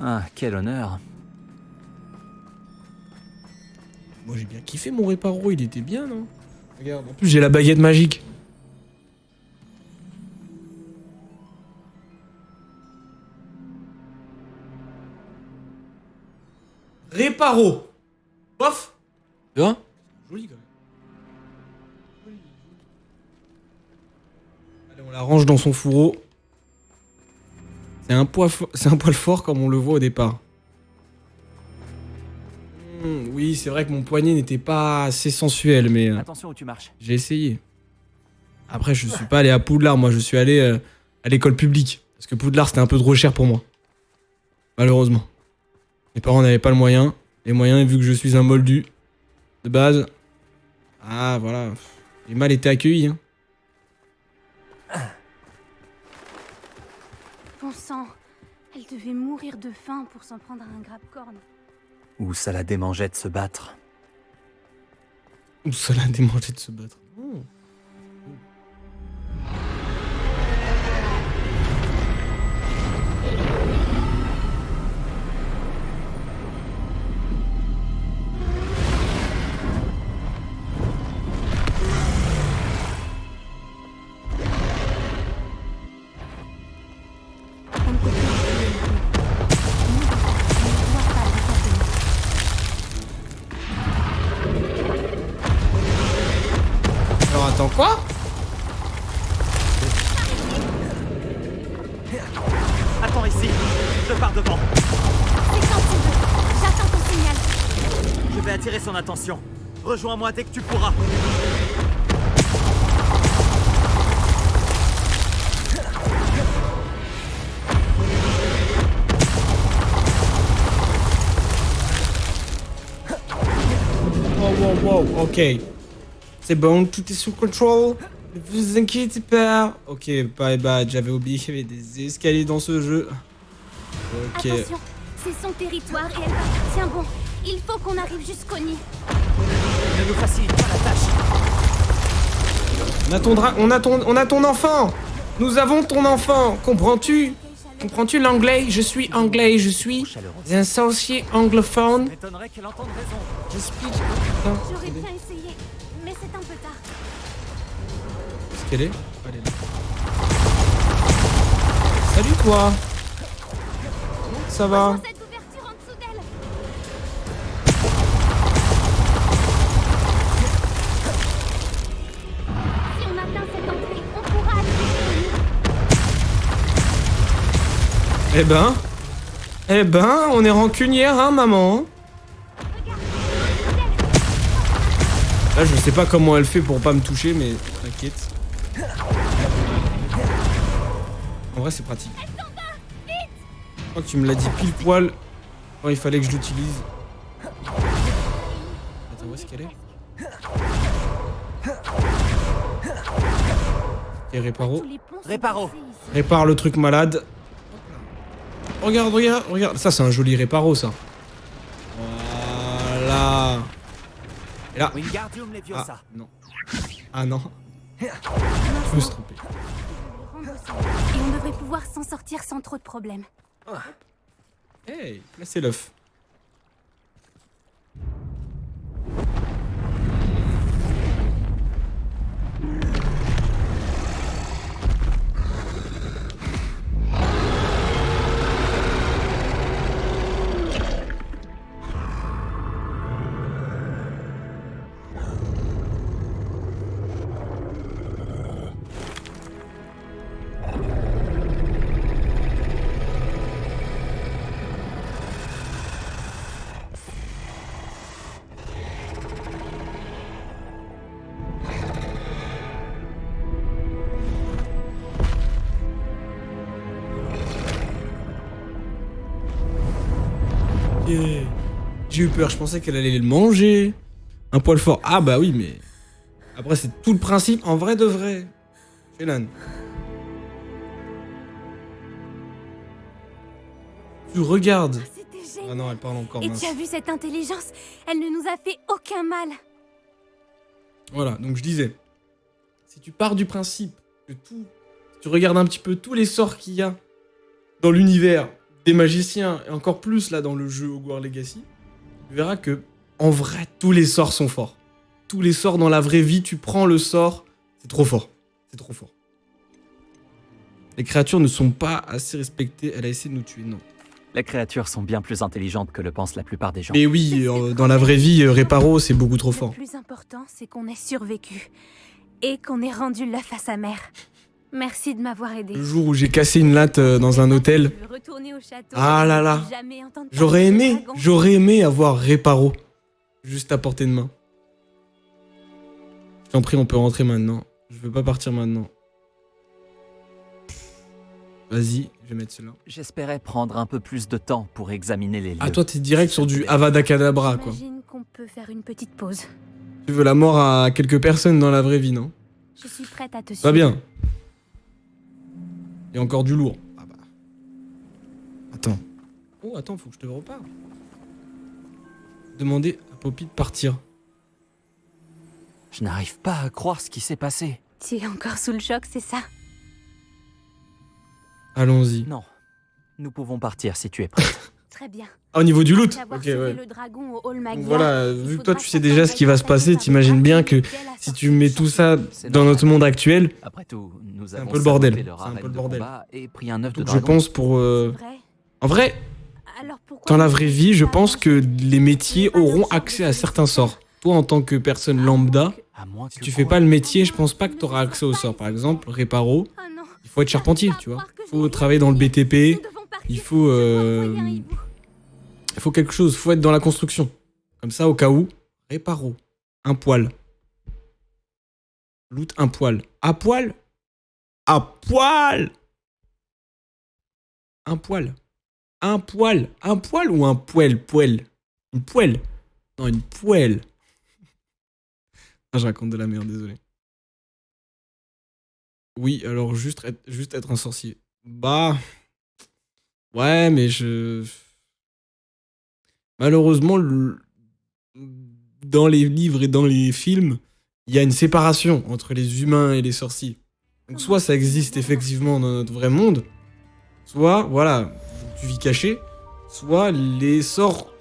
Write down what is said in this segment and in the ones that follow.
Ah, quel honneur. Moi j'ai bien kiffé mon réparo, il était bien, non? Regarde, en plus j'ai la baguette magique. Réparo. Bof. Tu vois? Joli quand même. Joli. Allez, on la range dans son fourreau. C'est un poil fort comme on le voit au départ. Oui, c'est vrai que mon poignet n'était pas assez sensuel, mais Attention où tu marches. j'ai essayé. Après, je suis pas allé à Poudlard, moi je suis allé à l'école publique. Parce que Poudlard c'était un peu trop cher pour moi. Malheureusement. Mes parents n'avaient pas le moyen. Les moyens, vu que je suis un moldu de base. Ah, voilà. J'ai mal été accueilli. Hein. Bon sang, elle devait mourir de faim pour s'en prendre à un grappe-corne. Où ça la démangeait de se battre. Ouh, ça l'a démangé de se battre. Oh. On ne peut plus reculer maintenant. On ne doit pas lui faire de mal. Alors attends, quoi? Attends ici, je pars devant. C'est quand tu veux. J'attends ton signal. Je vais attirer son attention. Rejoins-moi dès que tu pourras. Wow, ok. C'est bon, tout est sous contrôle. Ne vous inquiétez pas. Ok, bye bye, j'avais oublié qu'il y avait des escaliers dans ce jeu. Ok. Attention, c'est son territoire et elle va. Tiens bon, il faut qu'on arrive jusqu'au nid. Ne nous facilite pas la tâche. On a ton enfant. Nous avons ton enfant. Comprends-tu? Comprends-tu l'anglais? Je suis anglais, je suis un sorcier anglophone. M'étonnerait qu'elle entende raison. Je speak. J'aurais bien essayé, mais c'est un peu tard. Est-ce qu'elle est? Elle est là. Salut toi. Ça va? Rejoins cette ouverture en dessous d'elle. Si on atteint cette entrée, on pourra accéder au nid. Eh ben, on est rancunière, hein, maman? Regarde, en dessous d'elle. Là, je sais pas comment elle fait pour pas me toucher, mais t'inquiète. En vrai, c'est pratique. Je crois que tu me l'as dit pile poil quand il fallait que je l'utilise. Attends, où est-ce qu'elle est? Et réparo. Tous les ponts sont Réparo. brisés ici. Répare le truc malade. Regarde, regarde, regarde. Ça, c'est un joli réparo, ça. Voilà. Et là. Wingardium Ah, Leviosa. non. Ah non. Je me suis trompé. Et on devrait pouvoir s'en sortir sans trop de problèmes. Hey, placez l'œuf. Yeah. J'ai eu peur, je pensais qu'elle allait le manger. Un poil fort. Ah bah oui, mais... Après, c'est tout le principe en vrai de vrai. Félan. Tu regardes. C'était Ah génial. non, elle parle encore, Et mince. tu as vu cette intelligence? Elle ne nous a fait aucun mal. Voilà, donc je disais. Si tu pars du principe que tout... Si tu regardes un petit peu tous les sorts qu'il y a dans l'univers des magiciens, et encore plus là dans le jeu Hogwarts Legacy, tu verras que en vrai, tous les sorts sont forts. Tous les sorts dans la vraie vie, tu prends le sort, c'est trop fort. C'est trop fort. Les créatures ne sont pas assez respectées. Elle a essayé de nous tuer, non. Les créatures sont bien plus intelligentes que le pensent la plupart des gens. Mais oui, dans la vraie vie, Réparo, c'est beaucoup trop fort. Le plus important, c'est qu'on ait survécu. Et qu'on ait rendu l'œuf à sa mère. Merci de m'avoir aidé. Le jour où j'ai cassé une latte dans un hôtel, Je veux retourner au château Ah là et là. plus jamais entendre j'aurais parler de aimé, dragon. j'aurais aimé avoir Réparo. Juste à portée de main. Je t'en prie, on peut rentrer maintenant. Je veux pas partir maintenant. Vas-y, je vais mettre cela. J'espérais prendre un peu plus de temps pour examiner les lieux. Ah, toi, t'es direct sur du Avada Kedavra, quoi. J'imagine qu'on peut faire une petite pause. Tu veux la mort à quelques personnes dans la vraie vie, non? Je suis prête à te suivre. Pas bien. Il y a encore du lourd. Ah bah. Attends. Oh, attends, faut que je te reparle. Demandez à Poppy de partir. Je n'arrive pas à croire ce qui s'est passé. Tu es encore sous le choc, c'est ça? Allons-y. Non. Nous pouvons partir si tu es prête. Très bien. Ah, au niveau du loot. Après avoir Ok, sauvé ouais. le dragon au hall Magia, Donc voilà, il vu que faudra toi tu sais déjà ce qui va se passer, s'accompagner t'imagines bien que par un si tu mets tout ça C'est dans normal. notre monde actuel, Après tout, nous un avons peu le bordel. saboté leur C'est un arène peu le de bordel. combat et pris un œuf de donc je dragon. pense pour... C'est vrai. En vrai, Alors pourquoi dans la ne vraie fais-tu vie, je pas pense que manger les métiers auront accès à certains sorts. Toi, en tant que personne lambda, À moins si que tu fais quoi pas le métier, je pense pas que tu auras accès aux sorts. Par exemple, Réparo, Oh non, il faut être charpentier, tu vois. Il faut travailler dans le BTP, nous devons partir. il faut... Je dois envoyer un hibou. Il faut quelque chose, il faut être dans la construction. Comme ça, au cas où, Réparo, un poil. Loot, un poil. À poil? À poil! Un poil. Un poil. Un poil ou un poêle? Poêle. Une poêle. Non, une poêle. Ah, je raconte de la merde, désolé. Oui, alors juste être un sorcier. Bah... Ouais, mais je... Malheureusement, dans les livres et dans les films, il y a une séparation entre les humains et les sorciers. Donc soit ça existe effectivement dans notre vrai monde, soit, voilà, tu vis caché, soit les sorts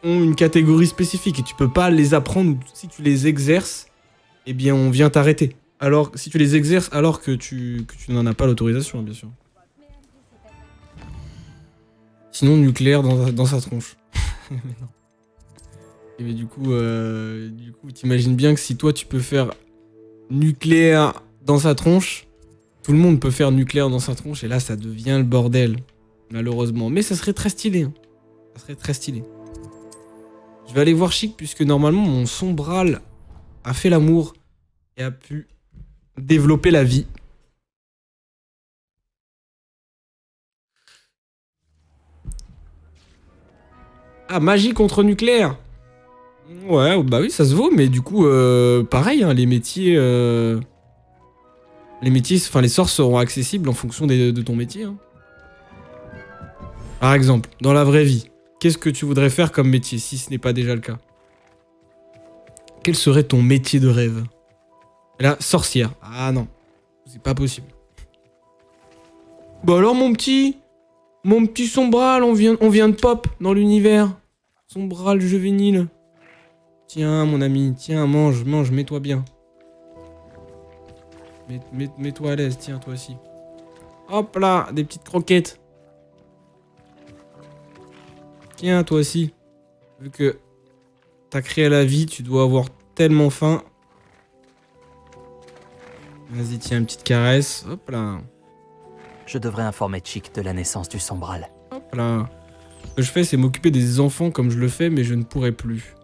ont une catégorie spécifique et tu peux pas les apprendre. Si tu les exerces, eh bien on vient t'arrêter. Alors, si tu les exerces alors que tu n'en as pas l'autorisation, bien sûr. Sinon, nucléaire dans sa tronche. Mais non. Et mais du coup, t'imagines bien que si toi tu peux faire nucléaire dans sa tronche, tout le monde peut faire nucléaire dans sa tronche et là ça devient le bordel, malheureusement. Mais ça serait très stylé. Hein. Ça serait très stylé. Je vais aller voir Chic puisque normalement mon sombral a fait l'amour et a pu développer la vie. Ah, magie contre nucléaire. Ouais, bah oui, ça se vaut, mais du coup, pareil, hein, les métiers, enfin les sorts seront accessibles en fonction de ton métier. Hein. Par exemple, dans la vraie vie, qu'est-ce que tu voudrais faire comme métier, si ce n'est pas déjà le cas? Quel serait ton métier de rêve? Là, sorcière. Ah non, c'est pas possible. Bah alors, mon petit sombral, on vient de pop dans l'univers. Sombral juvénile. Tiens, mon ami, tiens, mange, mets-toi bien. Mets-toi à l'aise, tiens, toi aussi. Hop là, des petites croquettes. Tiens, toi aussi. Vu que t'as créé la vie, tu dois avoir tellement faim. Vas-y, tiens, une petite caresse. Hop là. Je devrais informer Chick de la naissance du sombral. Hop là. Ce que je fais, c'est m'occuper des enfants comme je le fais, mais je ne pourrai plus.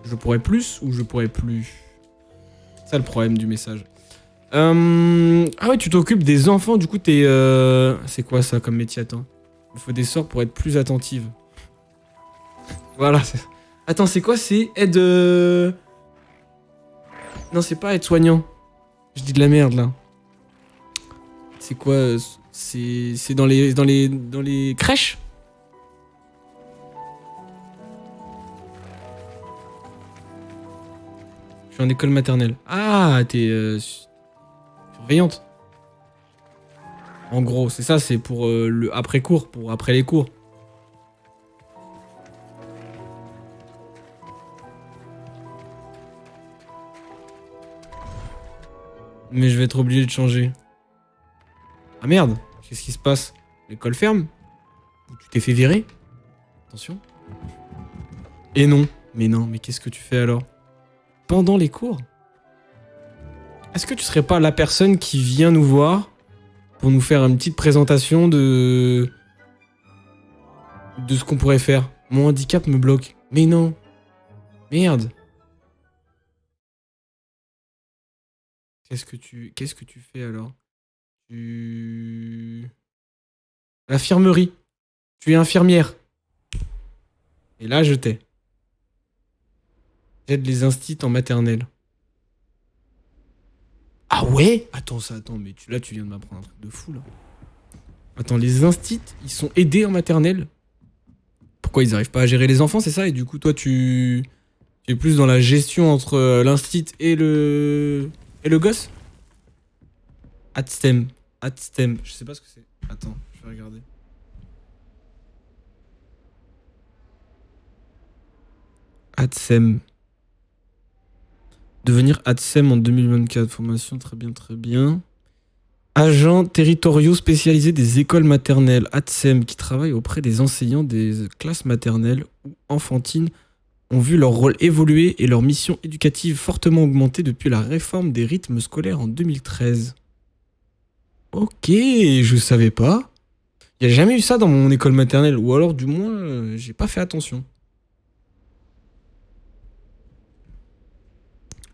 Je pourrais plus ou je pourrais plus? C'est ça le problème du message. Ah ouais, tu t'occupes des enfants, du coup t'es... C'est quoi ça comme métier? Attends. Il faut des sorts pour être plus attentive. Voilà. Attends, c'est quoi? C'est aide... Non, c'est pas aide-soignant. Je dis de la merde là. C'est quoi? C'est dans les crèches? Je suis en école maternelle. Ah, t'es surveillante. En gros, c'est ça, c'est pour le après-cours, pour après les cours. Mais je vais être obligé de changer. Ah merde, qu'est-ce qui se passe? L'école ferme? Ou tu t'es fait virer? Attention. Et non. Mais non, mais qu'est-ce que tu fais alors? Pendant les cours? Est-ce que tu serais pas la personne qui vient nous voir pour nous faire une petite présentation de ce qu'on pourrait faire? Mon handicap me bloque. Mais non. Merde. Qu'est-ce que tu fais alors? L'infirmerie. Tu es infirmière. Et là, je t'ai. J'aide les instits en maternelle. Ah ouais? Attends, mais là, tu viens de m'apprendre un truc de fou, là. Attends, les instits, ils sont aidés en maternelle? Pourquoi ils arrivent pas à gérer les enfants, c'est ça? Et du coup, toi, tu es plus dans la gestion entre l'instit et le gosse? Adstem. Je sais pas ce que c'est. Attends, je vais regarder. Adsem. Devenir Adsem en 2024. Formation, très bien, très bien. Agents territoriaux spécialisés des écoles maternelles. Adsem, qui travaille auprès des enseignants des classes maternelles ou enfantines, ont vu leur rôle évoluer et leur mission éducative fortement augmenter depuis la réforme des rythmes scolaires en 2013. Ok, je savais pas. Il n'y a jamais eu ça dans mon école maternelle, ou alors du moins, j'ai pas fait attention.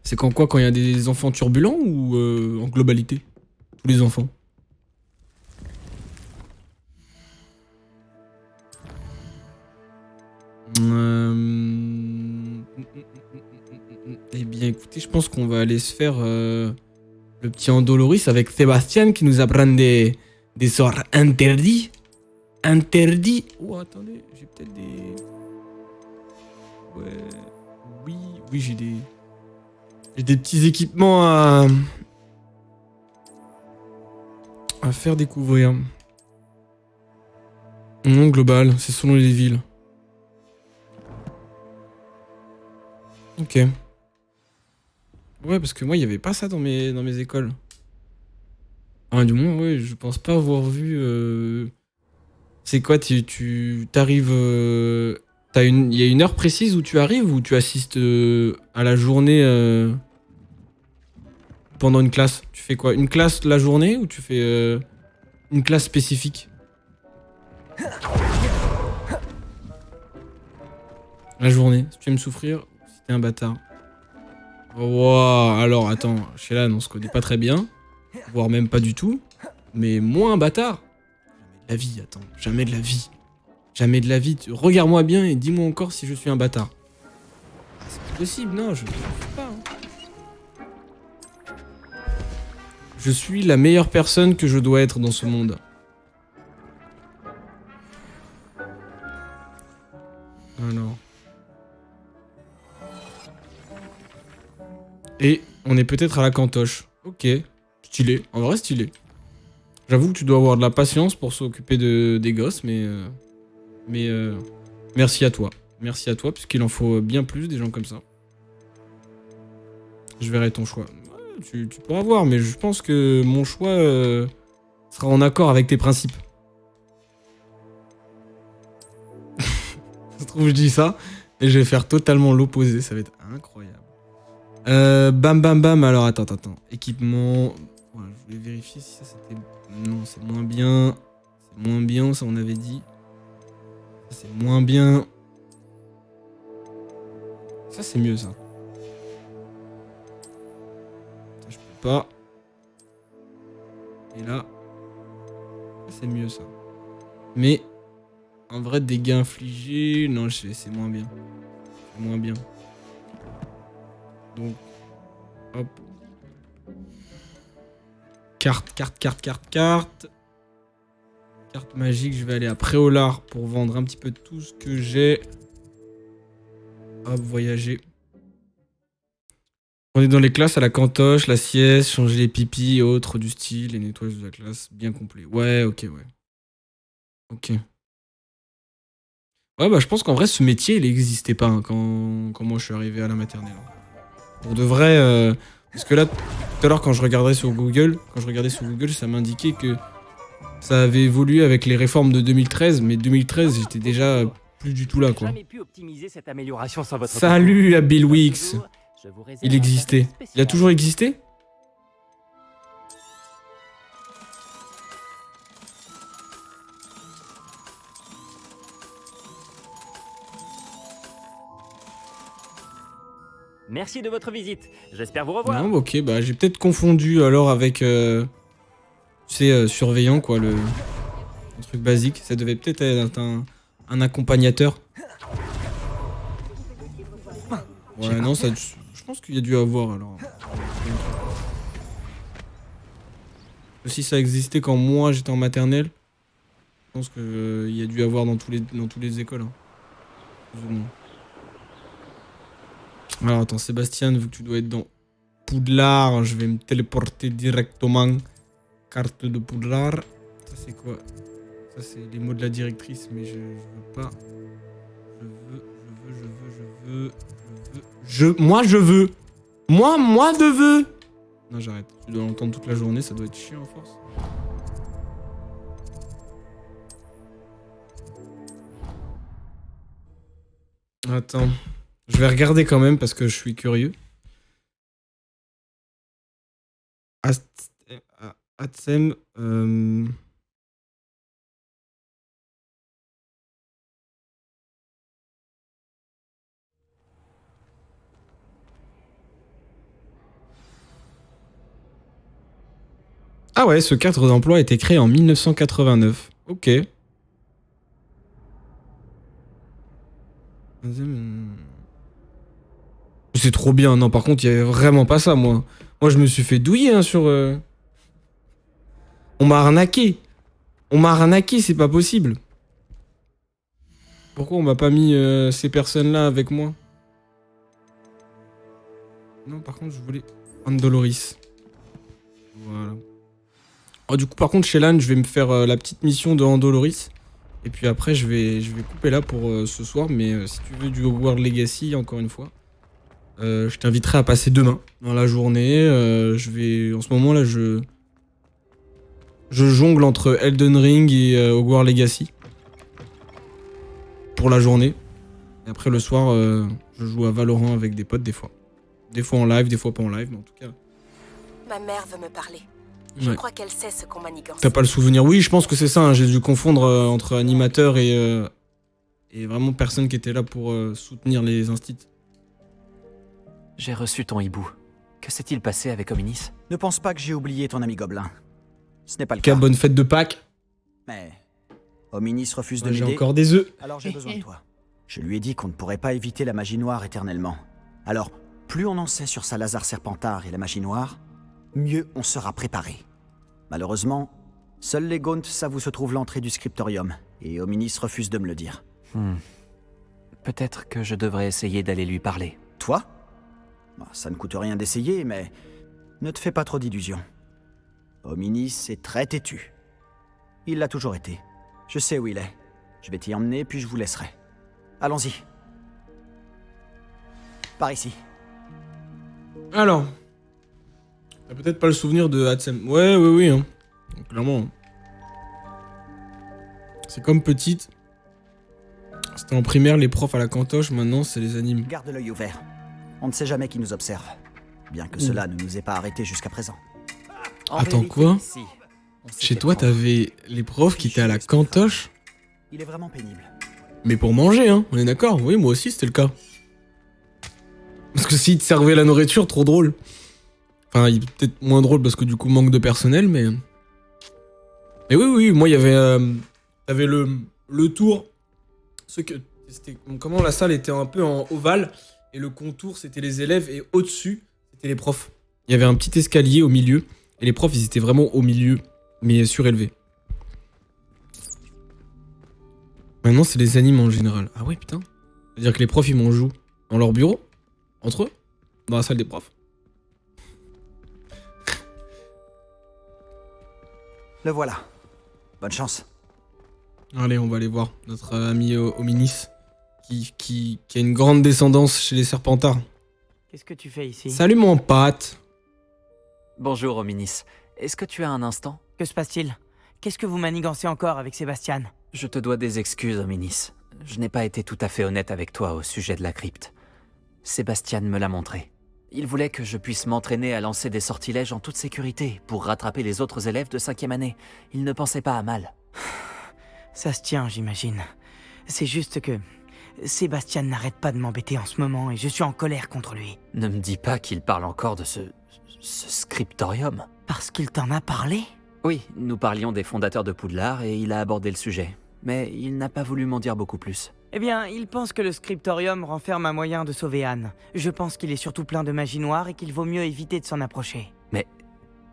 C'est quand quoi? Quand il y a des enfants turbulents ou en globalité? Tous les enfants. Eh bien écoutez, je pense qu'on va aller se faire le petit Andoloris avec Sébastien qui nous apprend des sorts interdits. Interdits. Oh attendez, j'ai peut-être des... Ouais. Oui, j'ai des petits équipements à faire découvrir. Non, global, c'est selon les villes. Ok. Ouais, parce que moi, il n'y avait pas ça dans mes écoles. Ah, du moins, ouais, je pense pas avoir vu... C'est quoi, t'arrives... Il y a une heure précise où tu arrives ou tu assistes à la journée pendant une classe? Tu fais quoi? Une classe la journée ou tu fais une classe spécifique? La journée. Si tu aimes souffrir, si t'es un bâtard. Wow, alors attends, Shelan, on se connaît pas très bien, voire même pas du tout, mais moi un bâtard? Jamais de la vie, attends, jamais de la vie. Jamais de la vie. Regarde-moi bien et dis-moi encore si je suis un bâtard. Ah, c'est pas possible, non, je ne suis pas. Hein. Je suis la meilleure personne que je dois être dans ce monde. Alors. Et on est peut-être à la cantoche. Ok. Stylé. En vrai, stylé. J'avoue que tu dois avoir de la patience pour s'occuper des gosses, mais merci à toi. Merci à toi, puisqu'il en faut bien plus des gens comme ça. Je verrai ton choix. Ouais, tu pourras voir, mais je pense que mon choix sera en accord avec tes principes. Ça se trouve, je dis ça, et je vais faire totalement l'opposé. Ça va être incroyable. Bam bam bam, alors attends. Équipement. Voilà, je voulais vérifier si ça c'était... Non, c'est moins bien. C'est moins bien, ça on avait dit. Ça c'est moins bien. Ça c'est mieux ça. Ça je peux pas. Et là. Ça c'est mieux ça. Mais en vrai dégâts infligés. Non, c'est moins bien. C'est moins bien. Donc. Hop. Carte. Carte magique, je vais aller à Préolard pour vendre un petit peu tout ce que j'ai. Hop, voyager. On est dans les classes à la cantoche, la sieste, changer les pipis et autres du style, et nettoyage de la classe, bien complet. Ouais, ok, ouais. Ok. Ouais, bah je pense qu'en vrai, ce métier, il n'existait pas hein, quand moi je suis arrivé à la maternelle. Pour de vrai, parce que là, tout à l'heure, quand je regardais sur Google, ça m'indiquait que ça avait évolué avec les réformes de 2013, mais 2013, j'étais déjà plus du tout là, quoi. Jamais pu optimiser cette amélioration sans votre Salut à Bill Weeks. concours. Je vous réserve Il un existait. service Il a spécial. toujours existé? Merci de votre visite. J'espère vous revoir. Non, ok, bah j'ai peut-être confondu alors avec, tu sais, surveillant, quoi, le truc basique. Ça devait peut-être être un accompagnateur. Ouais, non, ça, je pense qu'il y a dû avoir alors. Si ça existait quand moi j'étais en maternelle, je pense qu'il y a dû avoir dans tous les écoles. Hein. Plus ou moins. Alors attends, Sébastien, vu que tu dois être dans Poudlard, je vais me téléporter directement. Carte de Poudlard. Ça c'est quoi? Ça c'est les mots de la directrice, mais je veux pas. Moi je veux. Moi de veux. Non, j'arrête. Tu dois l'entendre toute la journée, ça doit être chiant à force. Attends. Je vais regarder quand même parce que je suis curieux. Atsem. Ah ouais, ce cadre d'emploi a été créé en 1989. Ok. C'est trop bien. Non, par contre, il y avait vraiment pas ça, moi. Moi, je me suis fait douiller hein, sur... On m'a arnaqué. C'est pas possible. Pourquoi on m'a pas mis ces personnes-là avec moi? Non, par contre, je voulais... Andoloris. Voilà. Oh, du coup, par contre, chez LAN, je vais me faire la petite mission de Andoloris. Et puis après, je vais couper là pour ce soir. Mais si tu veux du Hogwarts Legacy, encore une fois, je t'inviterai à passer demain dans la journée. En ce moment là, je jongle entre Elden Ring et Hogwarts Legacy pour la journée. Et après le soir, je joue à Valorant avec des potes des fois. Des fois en live, des fois pas en live, mais en tout cas. Ma mère veut me parler. Je Ouais. crois qu'elle sait ce qu'on manigance. T'as pas le souvenir? Oui, je pense que c'est ça. Hein. J'ai dû confondre entre animateur et vraiment personne qui était là pour soutenir les instits. J'ai reçu ton hibou. Que s'est-il passé avec Ominis? Ne pense pas que j'ai oublié ton ami Gobelin. Ce n'est pas le Quelle cas. bonne fête de Pâques. Mais Hominis refuse de J'ai m'aider, encore des œufs. alors j'ai besoin de toi. Je lui ai dit qu'on ne pourrait pas éviter la magie noire éternellement. Alors, plus on en sait sur Salazar Serpentard et la magie noire, mieux on sera préparé. Malheureusement, seuls les Gaunt savent où se trouve l'entrée du scriptorium, et Hominis refuse de me le dire. Peut-être que je devrais essayer d'aller lui parler. Toi? Bah, ça ne coûte rien d'essayer, mais ne te fais pas trop d'illusions. Hominis est très têtu. Il l'a toujours été. Je sais où il est. Je vais t'y emmener, puis je vous laisserai. Allons-y. Par ici. Alors. T'as peut-être pas le souvenir de Hatsem. Ouais, oui, hein. Donc, clairement. C'est comme petite. C'était en primaire, les profs à la cantoche, maintenant c'est les animes. Garde l'œil ouvert. On ne sait jamais qui nous observe. Bien que cela ne nous ait pas arrêtés jusqu'à présent. En Attends, vérité, quoi? si. On s'était Chez toi, trompé. t'avais les profs qui étaient à la cantoche, Il est vraiment pénible. mais pour manger, hein. On est d'accord? Oui, moi aussi, c'était le cas. Parce que s'ils te servaient la nourriture, trop drôle. Enfin, il est peut-être moins drôle parce que du coup, manque de personnel, mais... Mais oui, moi, il y avait... T'avais le tour... Comment la salle était un peu en ovale, et le contour, c'était les élèves, et au-dessus, c'était les profs. Il y avait un petit escalier au milieu, et les profs, ils étaient vraiment au milieu, mais surélevés. Maintenant, c'est les animes en général. Ah ouais, putain. C'est-à-dire que les profs, ils m'en jouent dans leur bureau, entre eux, dans la salle des profs. Le voilà. Bonne chance. Allez, on va aller voir notre ami Hominis, qui a une grande descendance chez les Serpentards. Qu'est-ce que tu fais ici? Salut mon pote. Bonjour, Hominis. Est-ce que tu as un instant? Que se passe-t-il? Qu'est-ce que vous manigancez encore avec Sébastien? Je te dois des excuses, Hominis. Je n'ai pas été tout à fait honnête avec toi au sujet de la crypte. Sébastien me l'a montré. Il voulait que je puisse m'entraîner à lancer des sortilèges en toute sécurité pour rattraper les autres élèves de 5e année. Il ne pensait pas à mal. Ça se tient, j'imagine. C'est juste que Sébastien n'arrête pas de m'embêter en ce moment et je suis en colère contre lui. Ne me dis pas qu'il parle encore de ce scriptorium. Parce qu'il t'en a parlé? Oui, nous parlions des fondateurs de Poudlard et il a abordé le sujet. Mais il n'a pas voulu m'en dire beaucoup plus. Eh bien, il pense que le scriptorium renferme un moyen de sauver Anne. Je pense qu'il est surtout plein de magie noire et qu'il vaut mieux éviter de s'en approcher. Mais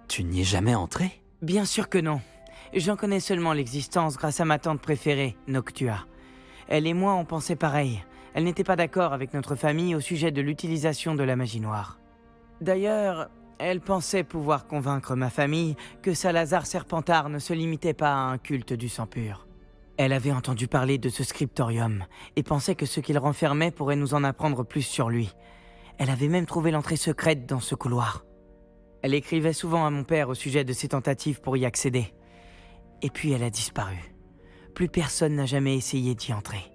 tu n'y es jamais entré? Bien sûr que non. J'en connais seulement l'existence grâce à ma tante préférée, Noctua. Elle et moi on pensait pareil. Elle n'était pas d'accord avec notre famille au sujet de l'utilisation de la magie noire. D'ailleurs, elle pensait pouvoir convaincre ma famille que Salazar Serpentard ne se limitait pas à un culte du sang pur. Elle avait entendu parler de ce scriptorium et pensait que ce qu'il renfermait pourrait nous en apprendre plus sur lui. Elle avait même trouvé l'entrée secrète dans ce couloir. Elle écrivait souvent à mon père au sujet de ses tentatives pour y accéder. Et puis elle a disparu. Plus personne n'a jamais essayé d'y entrer.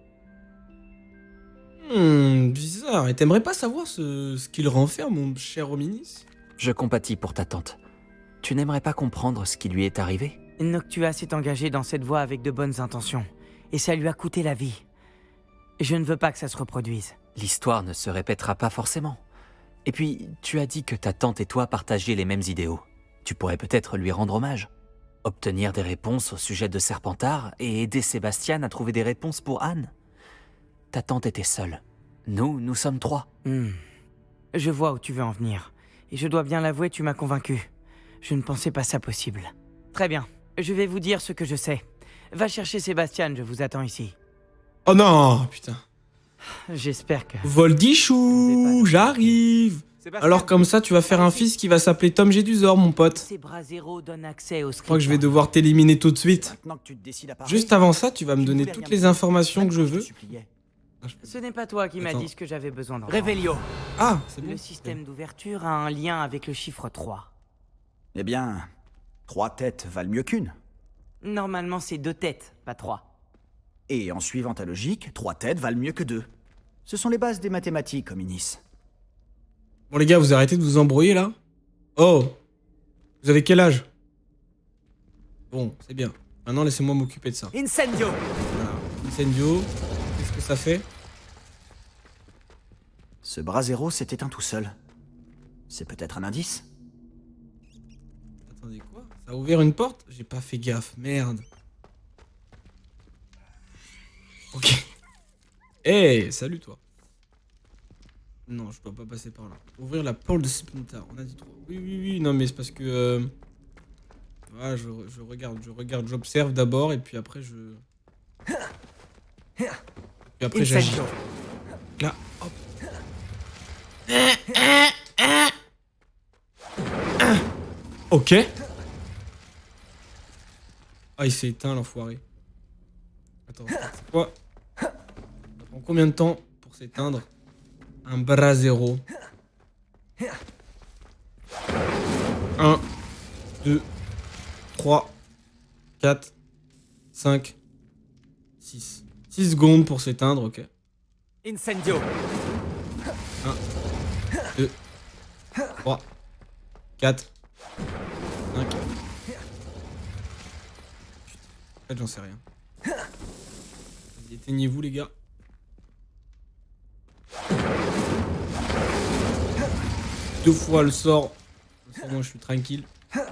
Bizarre. Et t'aimerais pas savoir ce qu'il renferme, mon cher Hominis? Je compatis pour ta tante. Tu n'aimerais pas comprendre ce qui lui est arrivé? Noctua s'est engagée dans cette voie avec de bonnes intentions. Et ça lui a coûté la vie. Je ne veux pas que ça se reproduise. L'histoire ne se répétera pas forcément. Et puis, tu as dit que ta tante et toi partagiez les mêmes idéaux. Tu pourrais peut-être lui rendre hommage. Obtenir des réponses au sujet de Serpentard et aider Sébastien à trouver des réponses pour Anne. Ta tante était seule. Nous sommes 3. Je vois où tu veux en venir. Et je dois bien l'avouer, tu m'as convaincu. Je ne pensais pas ça possible. Très bien, je vais vous dire ce que je sais. Va chercher Sébastien, je vous attends ici. Oh non, putain. J'espère que... Voldichou, j'arrive. Alors comme ça, tu vas faire un fils qui va s'appeler Tom Jedusor, mon pote. Ces bras zéro donnent accès au Je crois que je vais devoir t'éliminer tout de suite. Maintenant que tu te décides à parler, Juste avant ça, tu vas me tu donner pouvais toutes rien les me informations que je dire, veux. te suppliais. Ce n'est pas toi qui m'as Attends. dit ce que j'avais besoin d'entendre. Révélio. Ah, c'est bon. Le système d'ouverture a un lien avec le chiffre 3. Eh bien, 3 têtes valent mieux qu'une. Normalement, c'est 2 têtes, pas 3. Et en suivant ta logique, 3 têtes valent mieux que 2. Ce sont les bases des mathématiques, Hominis. Bon les gars, vous arrêtez de vous embrouiller là? Oh, vous avez quel âge? Bon, c'est bien. Maintenant, laissez-moi m'occuper de ça. Incendio. Voilà. Incendio, qu'est-ce que ça fait? Ce bras zéro s'est éteint tout seul. C'est peut-être un indice? Attendez, quoi? Ça a ouvert une porte? J'ai pas fait gaffe, merde. Ok. Hey, salut toi. Non, je dois pas passer par là. Ouvrir la porte de Serpentard. On a dit 3. Oui, non, mais c'est parce que... Voilà, je regarde, j'observe d'abord et puis après je... Puis après j'agis. Incendio. Là, hop. Ok. Ah, il s'est éteint l'enfoiré. Attends, c'est quoi? Ça prend combien de temps pour s'éteindre? Un bras zéro. 1, 2, 3, 4, 5, 6. 6 secondes pour s'éteindre, ok. Incendio. 2, 3, 4, 5. Putain. En fait, j'en sais rien. Vas-y, éteignez-vous, les gars. Deux fois le sort. Moi, je suis tranquille. Putain,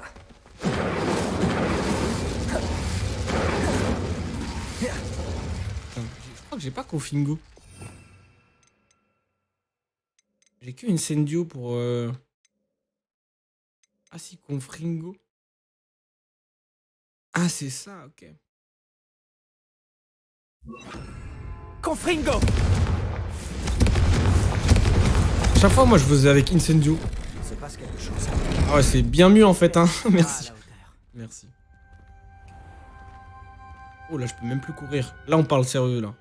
je crois que j'ai pas Kofingo. J'ai que Incendio pour... Ah si, Confringo. Ah, c'est ça, ok. Confringo. Chaque fois, moi, je faisais avec Incendio. Il se passe quelque chose. Ah ouais, c'est bien mieux, en fait, hein. À Merci. la hauteur. Merci. Oh là, je peux même plus courir. Là, on parle sérieux, là.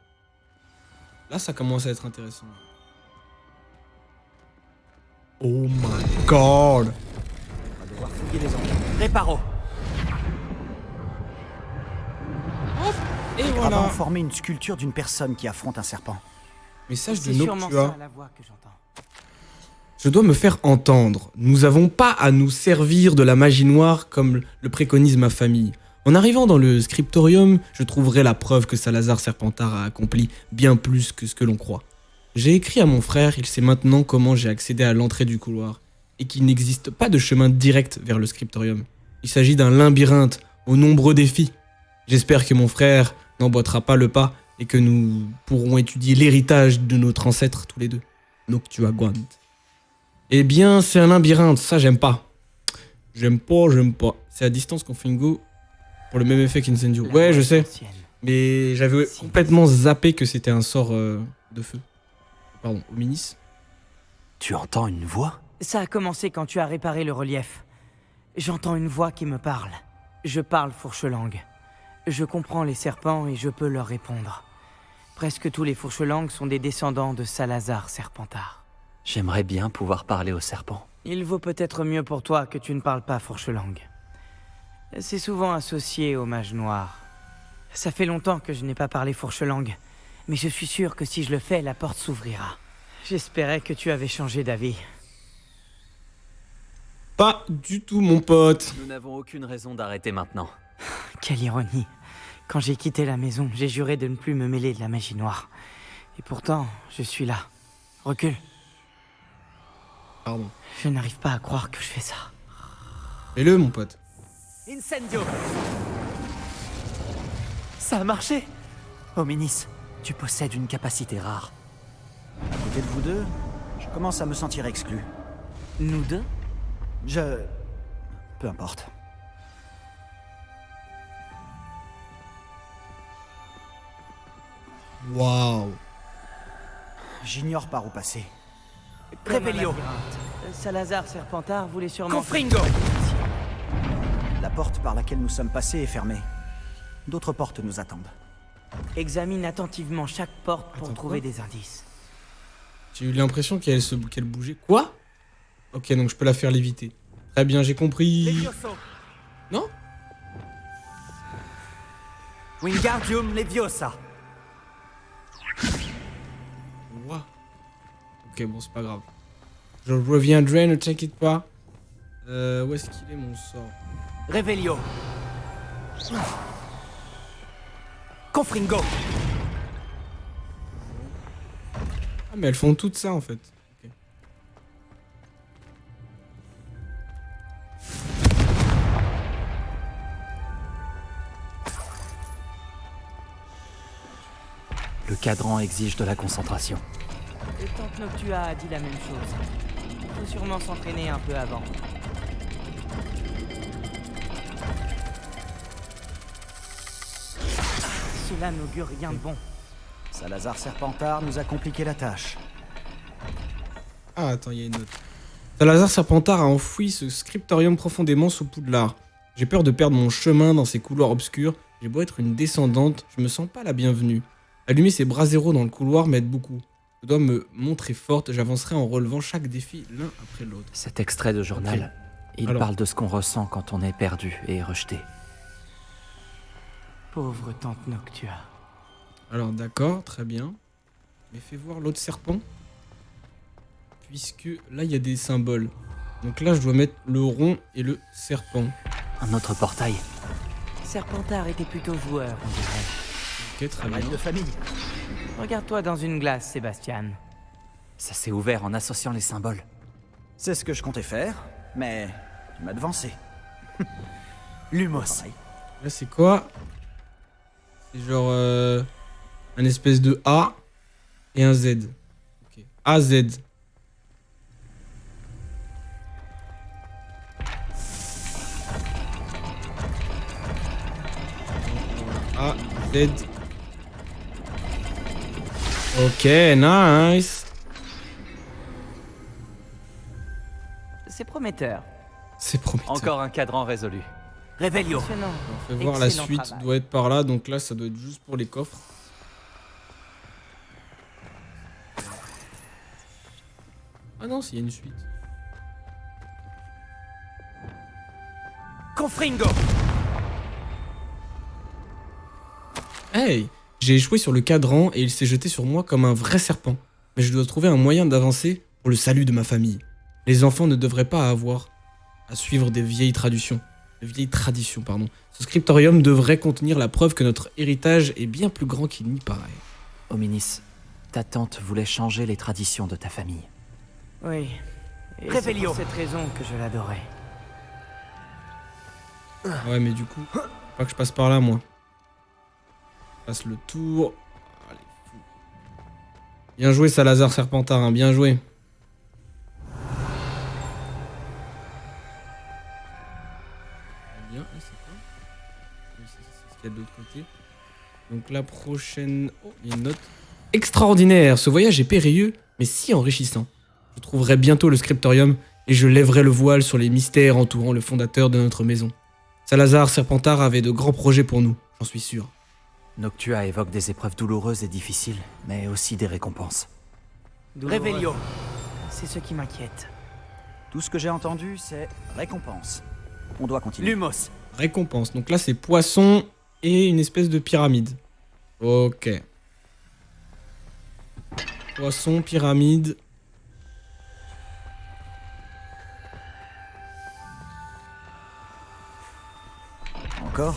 Là, ça commence à être intéressant. Oh my god. On va devoir fouiller les endroits. Réparo. Et Les voilà. gravats ont formé une sculpture d'une personne qui affronte un serpent. Message de C'est sûrement Noctua. ça la voix que j'entends. Je dois me faire entendre. Nous n'avons pas à nous servir de la magie noire comme le préconise ma famille. En arrivant dans le scriptorium, je trouverai la preuve que Salazar Serpentard a accompli bien plus que ce que l'on croit. J'ai écrit à mon frère, il sait maintenant comment j'ai accédé à l'entrée du couloir, et qu'il n'existe pas de chemin direct vers le scriptorium. Il s'agit d'un labyrinthe aux nombreux défis. J'espère que mon frère n'emboîtera pas le pas et que nous pourrons étudier l'héritage de notre ancêtre tous les deux. Noctua Gwant. Eh bien, c'est un labyrinthe, ça j'aime pas. J'aime pas. C'est à distance qu'on fait une go pour le même effet qu'Incendio. La Ouais, voix je sais. ancienne. Mais j'avais complètement zappé que c'était un sort de feu. Pardon, Hominis. Tu entends une voix? Ça a commencé quand tu as réparé le relief. J'entends une voix qui me parle. Je parle fourche-langue. Je comprends les serpents et je peux leur répondre. Presque tous les fourche-langues sont des descendants de Salazar Serpentard. J'aimerais bien pouvoir parler au serpent. Il vaut peut-être mieux pour toi que tu ne parles pas fourche-langue. C'est souvent associé au mage noir. Ça fait longtemps que je n'ai pas parlé fourche-langue, mais je suis sûr que si je le fais, la porte s'ouvrira. J'espérais que tu avais changé d'avis. Pas du tout, mon pote. Nous n'avons aucune raison d'arrêter maintenant. Quelle ironie. Quand j'ai quitté la maison, j'ai juré de ne plus me mêler de la magie noire. Et pourtant, je suis là. Recule. Pardon. Je n'arrive pas à croire que je fais ça. Fais-le, mon pote. Incendio. Ça a marché. Hominis, tu possèdes une capacité rare. À côté de vous deux, je commence à me sentir exclu. Nous deux? Peu importe. Waouh. J'ignore par où passer. Revelio. Salazar Serpentard voulait sûrement... Confringo. La porte par laquelle nous sommes passés est fermée. D'autres portes nous attendent. Examine attentivement chaque porte pour Attends, trouver quoi des indices. J'ai eu l'impression qu'elle bougeait. Quoi? Ok, donc je peux la faire léviter. Très bien, j'ai compris. Levioso. Non? Wingardium Leviosa. Ouah. Ok, bon, c'est pas grave. Je reviendrai, ne t'inquiète pas. Où est-ce qu'il est, mon sort? Revelio. Confringo. Ah, mais elles font toutes ça, en fait. Ok. Le cadran exige de la concentration. Et Tante Noctua a dit la même chose. Il faut sûrement s'entraîner un peu avant. Cela n'augure rien de bon. Salazar Serpentard nous a compliqué la tâche. Ah, attends, il y a une autre. Salazar Serpentard a enfoui ce scriptorium profondément sous Poudlard. J'ai peur de perdre mon chemin dans ces couloirs obscurs. J'ai beau être une descendante, je me sens pas la bienvenue. Allumer ces braseros dans le couloir m'aide beaucoup. Je dois me montrer forte, j'avancerai en relevant chaque défi l'un après l'autre. Cet extrait de journal, il Alors. parle de ce qu'on ressent quand on est perdu et rejeté. Pauvre Tante Noctua. Alors d'accord, très bien. Mais fais voir l'autre serpent. Puisque là, il y a des symboles. Donc là, je dois mettre le rond et le serpent. Un autre portail. Serpentard était plutôt joueur, on dirait. Ok, très Mal bien. de famille. Regarde-toi dans une glace, Sébastien. Ça s'est ouvert en associant les symboles. C'est ce que je comptais faire, mais tu m'as devancé. Lumos. Là, c'est quoi? C'est genre un espèce de A et un Z. Ok. A, Z. A, Z. Ok, nice. C'est prometteur. C'est prometteur. Encore un cadran résolu. Revelio. Impressionnant. On fait voir la Excellent suite, travail. doit être par là, donc là ça doit être juste pour les coffres. Ah non, s'il y a une suite. Confringo. Hey, j'ai échoué sur le cadran et il s'est jeté sur moi comme un vrai serpent. Mais je dois trouver un moyen d'avancer pour le salut de ma famille. Les enfants ne devraient pas avoir à suivre des vieilles traditions. Ce scriptorium devrait contenir la preuve que notre héritage est bien plus grand qu'il n'y paraît. Hominis, ta tante voulait changer les traditions de ta famille. Oui. Et c'est Revelio. pour cette raison que je l'adorais. Ouais, mais du coup, faut pas que je passe par là, moi. Je passe le tour. Allez, fou. Bien joué, Salazar Serpentard, hein, bien joué. Bien, et c'est quoi? Oui, c'est ce qu'il y a de l'autre côté. Donc la prochaine... Oh, il y a une note. Extraordinaire, ce voyage est périlleux, mais si enrichissant. Je trouverai bientôt le scriptorium et je lèverai le voile sur les mystères entourant le fondateur de notre maison. Salazar Serpentard avait de grands projets pour nous, j'en suis sûr. Noctua évoque des épreuves douloureuses et difficiles, mais aussi des récompenses. Douloureux. Revelio. C'est ce qui m'inquiète. Tout ce que j'ai entendu, c'est récompense. On doit continuer. Lumos. Récompense. Donc là, c'est poisson et une espèce de pyramide. Ok. Poisson, pyramide. Encore?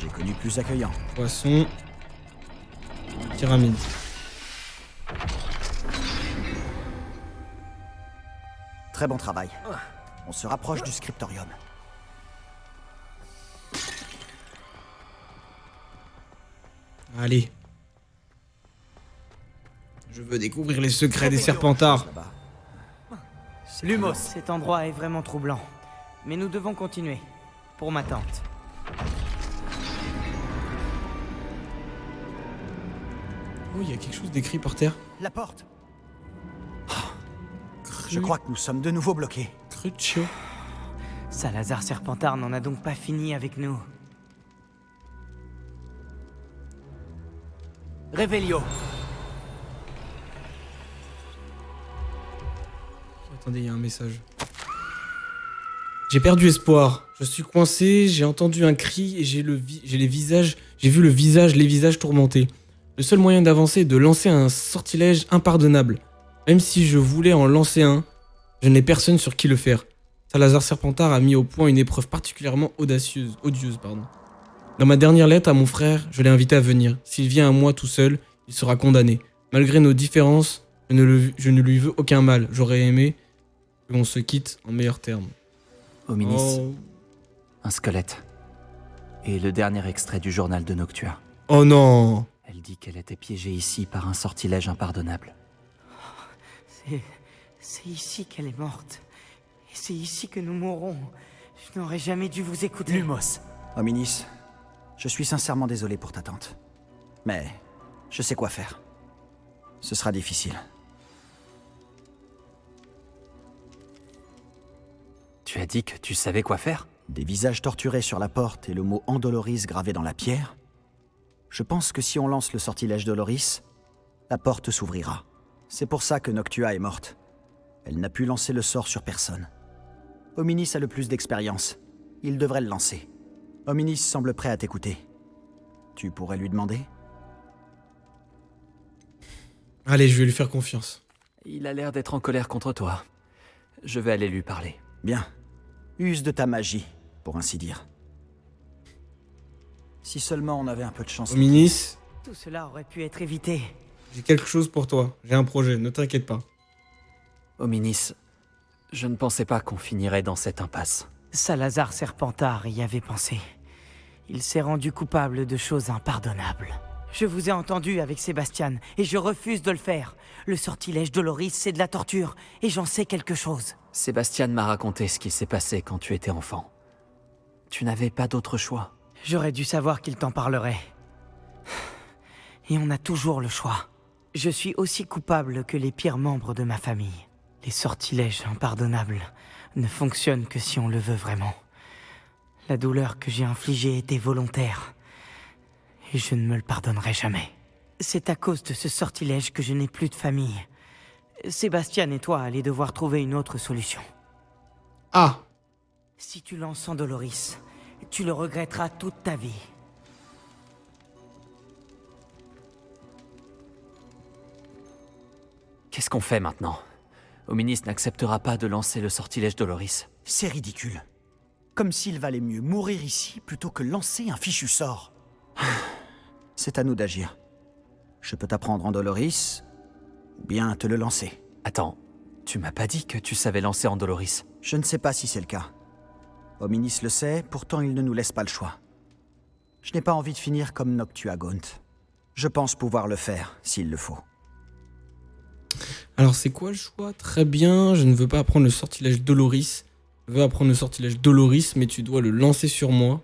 J'ai connu plus accueillant. Poisson. Pyramide. Très bon travail. On se rapproche du scriptorium. Allez. Je veux découvrir les secrets des Serpentards. Là-bas. Lumos. Cet endroit est vraiment troublant. Mais nous devons continuer. Pour ma tante. Oh, il y a quelque chose d'écrit par terre. La porte. Je crois que nous sommes de nouveau bloqués. Crucio. Salazar Serpentard n'en a donc pas fini avec nous. Revelio. Attendez, il y a un message. J'ai perdu espoir. Je suis coincé, j'ai entendu un cri et j'ai vu les visages tourmentés. Le seul moyen d'avancer est de lancer un sortilège impardonnable. Même si je voulais en lancer un, je n'ai personne sur qui le faire. Salazar Serpentard a mis au point une épreuve particulièrement odieuse. Dans ma dernière lettre à mon frère, je l'ai invité à venir. S'il vient à moi tout seul, il sera condamné. Malgré nos différences, je ne lui veux aucun mal. J'aurais aimé qu'on se quitte en meilleurs termes. Hominis, Oh. un squelette. Et le dernier extrait du journal de Noctua. Oh non! Elle dit qu'elle était piégée ici par un sortilège impardonnable. C'est ici qu'elle est morte. Et c'est ici que nous mourrons. Je n'aurais jamais dû vous écouter. Lumos. Hominis, je suis sincèrement désolé pour ta tante. Mais je sais quoi faire. Ce sera difficile. Tu as dit que tu savais quoi faire? Des visages torturés sur la porte et le mot Andoloris gravé dans la pierre. Je pense que si on lance le sortilège Doloris, la porte s'ouvrira. C'est pour ça que Noctua est morte. Elle n'a pu lancer le sort sur personne. Hominis a le plus d'expérience. Il devrait le lancer. Hominis semble prêt à t'écouter. Tu pourrais lui demander? Allez, je vais lui faire confiance. Il a l'air d'être en colère contre toi. Je vais aller lui parler. Bien. Use de ta magie, pour ainsi dire. Si seulement on avait un peu de chance. Hominis, Tout cela aurait pu être évité. j'ai quelque chose pour toi. J'ai un projet, ne t'inquiète pas. Hominis, je ne pensais pas qu'on finirait dans cette impasse. Salazar Serpentard y avait pensé. Il s'est rendu coupable de choses impardonnables. Je vous ai entendu avec Sébastien, et je refuse de le faire. Le sortilège Doloris, c'est de la torture, et j'en sais quelque chose. Sébastien m'a raconté ce qui s'est passé quand tu étais enfant. Tu n'avais pas d'autre choix. J'aurais dû savoir qu'il t'en parlerait. Et on a toujours le choix. Je suis aussi coupable que les pires membres de ma famille. Les sortilèges impardonnables ne fonctionnent que si on le veut vraiment. La douleur que j'ai infligée était volontaire. Et je ne me le pardonnerai jamais. C'est à cause de ce sortilège que je n'ai plus de famille. Sébastien et toi allez devoir trouver une autre solution. Ah, Si tu lances sans Doloris, tu le regretteras toute ta vie. Qu'est-ce qu'on fait maintenant? Ominis n'acceptera pas de lancer le sortilège Doloris. C'est ridicule. Comme s'il valait mieux mourir ici plutôt que lancer un fichu sort. C'est à nous d'agir. Je peux t'apprendre en Doloris, ou bien te le lancer. Attends, tu m'as pas dit que tu savais lancer en Doloris? Je ne sais pas si c'est le cas. Ominis le sait, pourtant il ne nous laisse pas le choix. Je n'ai pas envie de finir comme Noctua Gaunt. Je pense pouvoir le faire, s'il le faut. alors c'est quoi le choix? Très bien, je ne veux pas apprendre le sortilège Doloris. Je veux apprendre le sortilège Doloris, mais tu dois le lancer sur moi.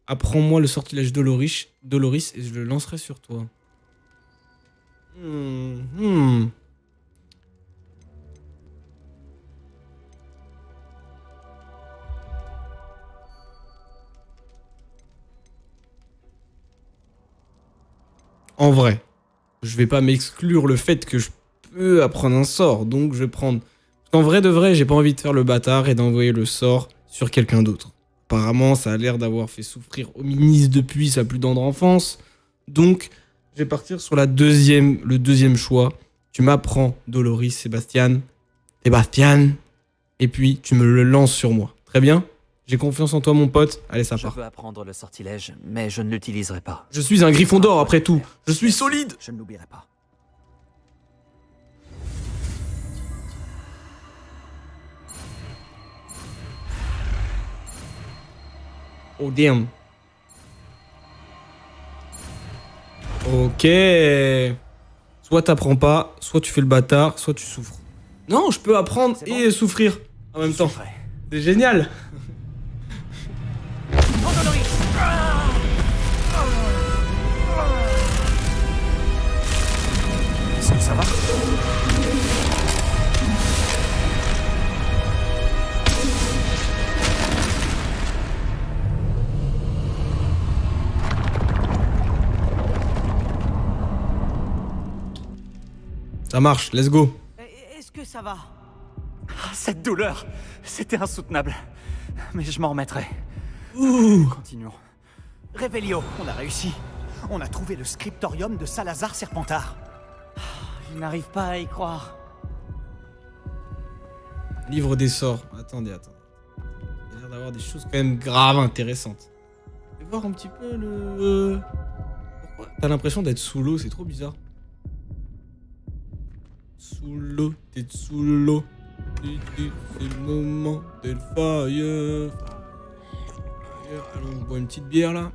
Apprends-moi le sortilège Doloris et je le lancerai sur toi. En vrai, je vais pas m'exclure le fait que je peux apprendre un sort, donc je vais prendre... Parce qu'en vrai de vrai, j'ai pas envie de faire le bâtard et d'envoyer le sort sur quelqu'un d'autre. Apparemment, ça a l'air d'avoir fait souffrir Ominis depuis sa plus tendre enfance. Donc, je vais partir sur le deuxième choix. Tu m'apprends Doloris, Sébastien. Et puis, tu me le lances sur moi. Très bien? J'ai confiance en toi, mon pote. Allez, ça Je part. veux apprendre le sortilège, mais je ne l'utiliserai pas. Je suis un Gryffondor, après tout. Je suis solide. Je ne l'oublierai pas. Oh, damn. Ok. Soit t'apprends pas, soit tu fais le bâtard, soit tu souffres. Non, je peux apprendre C'est bon. et souffrir en même temps. Souffrez. C'est génial. Est-ce que ça va? Ça marche, let's go. Est-ce que ça va? Cette douleur, c'était insoutenable. Mais je m'en remettrai. Continuons. Révélio. On a réussi. On a trouvé le scriptorium de Salazar Serpentard. Je n'arrive pas à y croire. Livre des sorts. Attendez. Il y a l'air d'avoir des choses quand même graves intéressantes. Je vais voir un petit peu le... Pourquoi t'as l'impression d'être sous l'eau, c'est trop bizarre. Sous l'eau, t'es sous l'eau. C'est le moment del fire. Allons, on boit une petite bière là.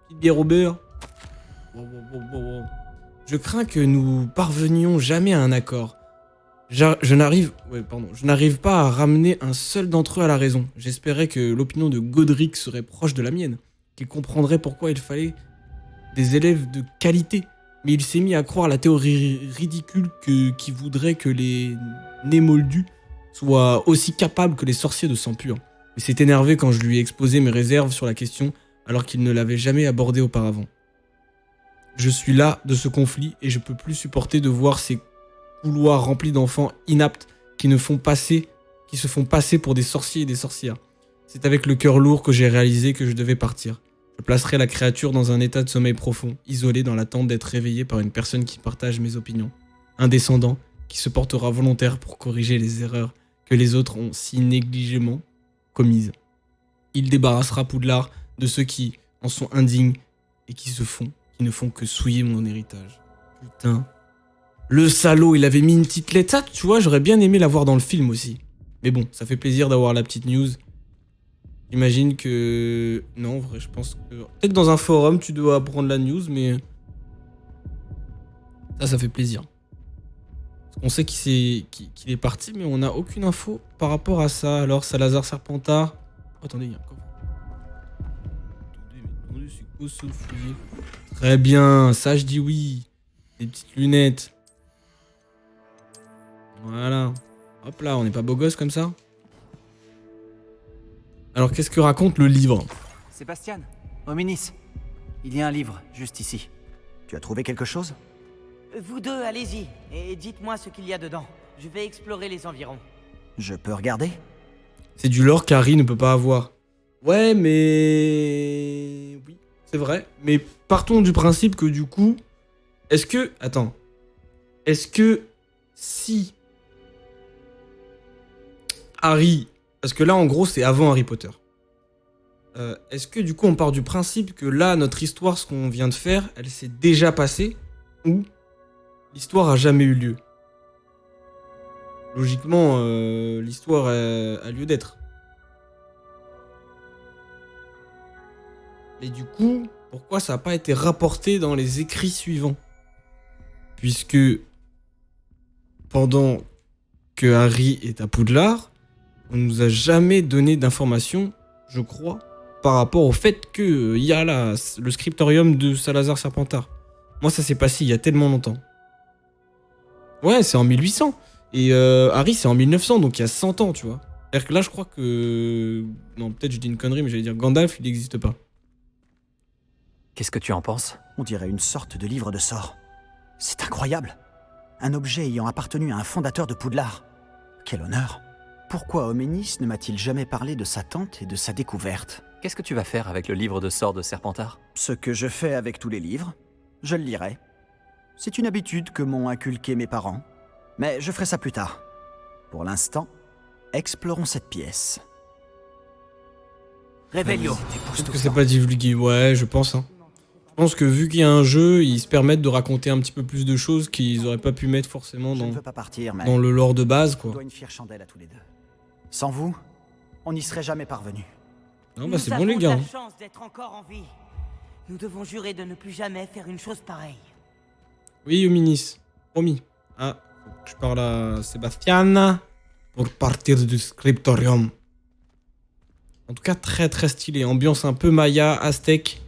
Petite bière au beurre. Bon. Je crains que nous parvenions jamais à un accord. Je n'arrive pas à ramener un seul d'entre eux à la raison. J'espérais que l'opinion de Godric serait proche de la mienne, qu'il comprendrait pourquoi il fallait des élèves de qualité. Mais il s'est mis à croire la théorie ridicule qui voudrait que les Némoldus soient aussi capables que les sorciers de sang pur. Il s'est énervé quand je lui ai exposé mes réserves sur la question, alors qu'il ne l'avait jamais abordée auparavant. Je suis là de ce conflit et je peux plus supporter de voir ces couloirs remplis d'enfants inaptes qui se font passer pour des sorciers et des sorcières. C'est avec le cœur lourd que j'ai réalisé que je devais partir. Je placerai la créature dans un état de sommeil profond, isolé dans l'attente d'être réveillé par une personne qui partage mes opinions. Un descendant qui se portera volontaire pour corriger les erreurs que les autres ont si négligemment commises. Il débarrassera Poudlard de ceux qui en sont indignes et qui ne font que souiller mon héritage. Putain. Le salaud, il avait mis une petite lettre. Ça, tu vois, j'aurais bien aimé la voir dans le film aussi. Mais bon, ça fait plaisir d'avoir la petite news. J'imagine que... Non, en vrai, je pense que... Peut-être dans un forum, tu dois apprendre la news, mais... Ça fait plaisir. Parce qu'on sait qu'il est parti, mais on n'a aucune info par rapport à ça. Alors, Salazar Serpentard... Oh, attendez, il y a un coffre. Attendez, c'est quoi ce fouillis? Très bien, ça je dis oui. Des petites lunettes. Voilà. Hop là, on n'est pas beau gosse comme ça? Alors qu'est-ce que raconte le livre? Sébastien, Hominis, il y a un livre juste ici. Tu as trouvé quelque chose? Vous deux, allez-y, et dites-moi ce qu'il y a dedans. Je vais explorer les environs. Je peux regarder? C'est du lore qu'Harry ne peut pas avoir. Ouais, mais... Oui, c'est vrai. Mais partons du principe que du coup... Est-ce que... Attends. Est-ce que si... Harry... Parce que là, en gros, c'est avant Harry Potter. Est-ce que du coup, on part du principe que là, notre histoire, ce qu'on vient de faire, elle s'est déjà passée? Ou l'histoire a jamais eu lieu? Logiquement, l'histoire a lieu d'être. Mais du coup, pourquoi ça n'a pas été rapporté dans les écrits suivants? Puisque pendant que Harry est à Poudlard, on nous a jamais donné d'informations, je crois, par rapport au fait qu'il y a là, le scriptorium de Salazar Serpentard. Moi, ça s'est passé il y a tellement longtemps. Ouais, c'est en 1800. Et Harry, c'est en 1900, donc il y a 100 ans, tu vois. C'est-à-dire que là, je crois que... Non, peut-être je dis une connerie, mais j'allais dire Gandalf, il n'existe pas. Qu'est-ce que tu en penses? On dirait une sorte de livre de sorts. C'est incroyable. Un objet ayant appartenu à un fondateur de Poudlard. Quel honneur. Pourquoi Homénis ne m'a-t-il jamais parlé de sa tante et de sa découverte? Qu'est-ce que tu vas faire avec le livre de sorts de Serpentard? Ce que je fais avec tous les livres, je le lirai. C'est une habitude que m'ont inculqué mes parents. Mais je ferai ça plus tard. Pour l'instant, explorons cette pièce. Réveillon. Peut-être que c'est pas divulgué, ouais, je pense. Hein. Je pense que vu qu'il y a un jeu, ils se permettent de raconter un petit peu plus de choses qu'ils auraient pas pu mettre forcément Je ne dans, veux pas partir, mais dans le lore de base, on quoi. doit une fière chandelle à tous les deux. Sans vous, on n'y serait jamais parvenu. Non, bah c'est bon les gars. Nous avons la chance d'être encore en vie. Nous devons jurer de ne plus jamais faire une chose pareille. Oui, Hominis, promis. Ah, faut que je parle à Sébastien pour partir du scriptorium. En tout cas, très très stylé. Ambiance un peu maya, aztèque.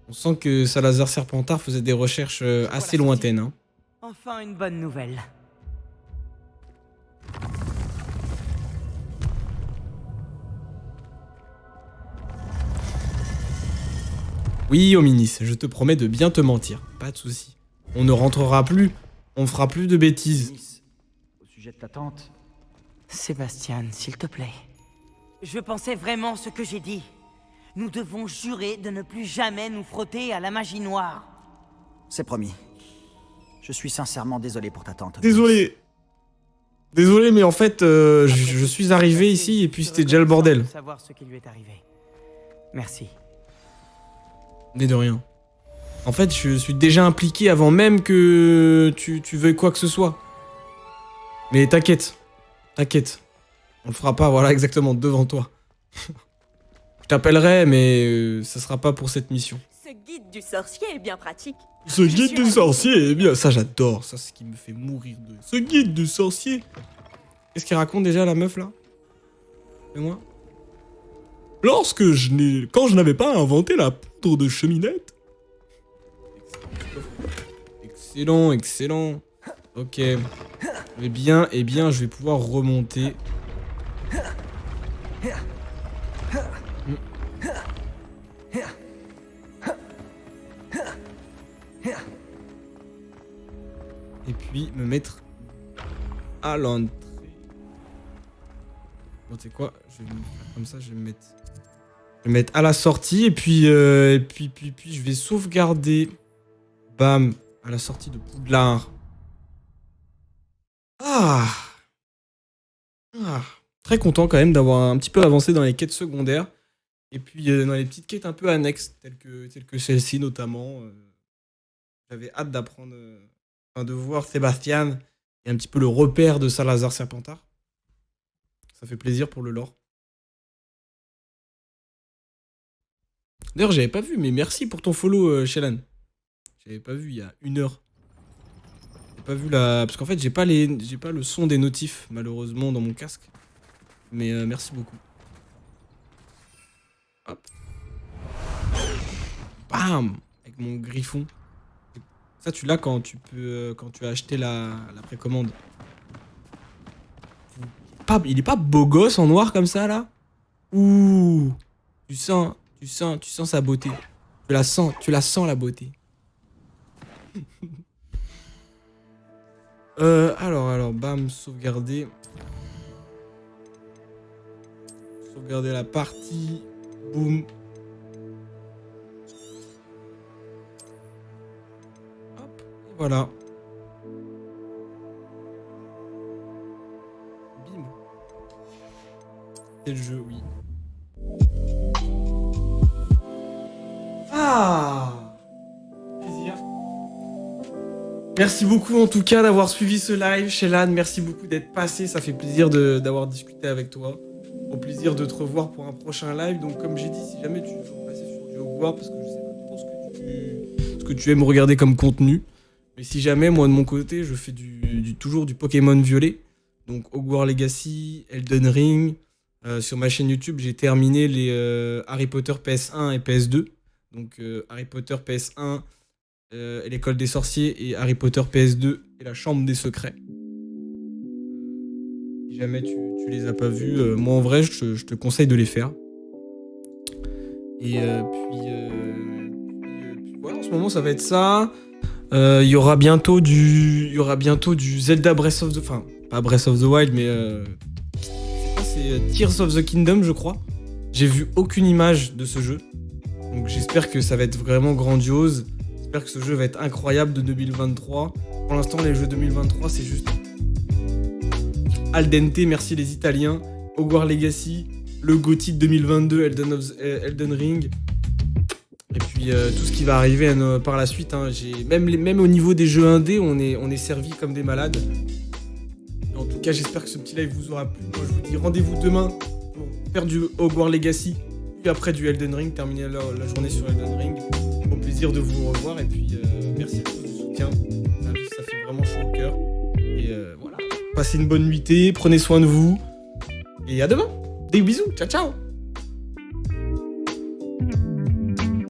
On sent que Salazar Serpentard faisait des recherches assez lointaines. Hein. Enfin une bonne nouvelle. Oui, Hominis, je te promets de bien te mentir. Pas de souci. On ne rentrera plus. On fera plus de bêtises. Nice, au sujet de ta tante, Sébastien, s'il te plaît. Je pensais vraiment ce que j'ai dit. Nous devons jurer de ne plus jamais nous frotter à la magie noire. c'est promis. Je suis sincèrement désolé pour ta tante. Désolé. Désolé, mais en fait, je suis arrivé ici et puis c'était déjà le bordel. Savoir ce qui lui est arrivé. Merci. Mais de rien. En fait, je suis déjà impliqué avant même que tu veuilles quoi que ce soit. Mais t'inquiète. T'inquiète. On le fera pas, voilà, exactement, devant toi. Je t'appellerai, mais ça sera pas pour cette mission. Ce guide du sorcier est bien pratique. Ce guide du sorcier, eh bien, ça j'adore. Ça, c'est ce qui me fait mourir de... Ce guide du sorcier. Qu'est-ce qu'il raconte déjà, la meuf, là? Et moi? Quand je n'avais pas inventé la poudre de cheminette. Excellent, excellent. Ok. Eh bien, je vais pouvoir remonter. Et puis me mettre à l'entrée. Bon, tu sais quoi? Je vais me faire comme ça, je vais me mettre à la sortie et puis, puis je vais sauvegarder. Bam, à la sortie de Poudlard. Ah. Très content quand même d'avoir un petit peu avancé dans les quêtes secondaires. Et puis dans les petites quêtes un peu annexes, telles que celle-ci notamment. J'avais hâte d'apprendre, de voir Sébastien et un petit peu le repère de Salazar Serpentard. Ça fait plaisir pour le lore. D'ailleurs, j'avais pas vu, mais merci pour ton follow, Shelan. J'avais pas vu il y a 1 heure. J'ai pas vu la... Parce qu'en fait, j'ai pas le son des notifs, malheureusement, dans mon casque. Mais merci beaucoup. Hop. Bam! Avec mon griffon. Ça, tu l'as quand tu as acheté la précommande. Il est pas beau gosse en noir comme ça, là? Ouh. Tu sens sa beauté. Tu la sens la beauté. Alors, bam, sauvegarder. Sauvegarder la partie. Boum. Hop, et voilà. Bim. C'est le jeu, oui. Ah! Plaisir. Merci beaucoup en tout cas d'avoir suivi ce live, Shelan. Merci beaucoup d'être passé. Ça fait plaisir d'avoir discuté avec toi. Au plaisir de te revoir pour un prochain live. Donc comme j'ai dit, si jamais tu veux passer sur du Hogwarts, parce que je sais pas trop ce que tu aimes regarder comme contenu. Mais si jamais, moi de mon côté, je fais toujours du Pokémon violet. Donc Hogwarts Legacy, Elden Ring. Sur ma chaîne YouTube, j'ai terminé les Harry Potter PS1 et PS2. Donc Harry Potter PS1 et l'école des sorciers et Harry Potter PS2 et la chambre des secrets. Si jamais tu les as pas vus, moi en vrai je te conseille de les faire. Et puis voilà, en ce moment ça va être ça. Il y aura bientôt du Zelda Breath of the... Enfin, pas Breath of the Wild, mais... c'est Tears of the Kingdom, je crois. J'ai vu aucune image de ce jeu. Donc j'espère que ça va être vraiment grandiose. J'espère que ce jeu va être incroyable de 2023. Pour l'instant, les jeux 2023, c'est juste al dente, merci les Italiens. Hogwarts Legacy, le GOTY 2022, Elden Ring. Et puis tout ce qui va arriver par la suite. Hein. Même au niveau des jeux indés, on est servi comme des malades. En tout cas, j'espère que ce petit live vous aura plu. Moi, je vous dis rendez-vous demain pour faire du Hogwarts Legacy. Puis après du Elden Ring, terminer la journée sur Elden Ring. Au plaisir de vous revoir. Et puis, merci à tous du soutien. Ça fait vraiment chaud au cœur. Et voilà. Passez une bonne nuitée. Prenez soin de vous. Et à demain. Des bisous. Ciao, ciao.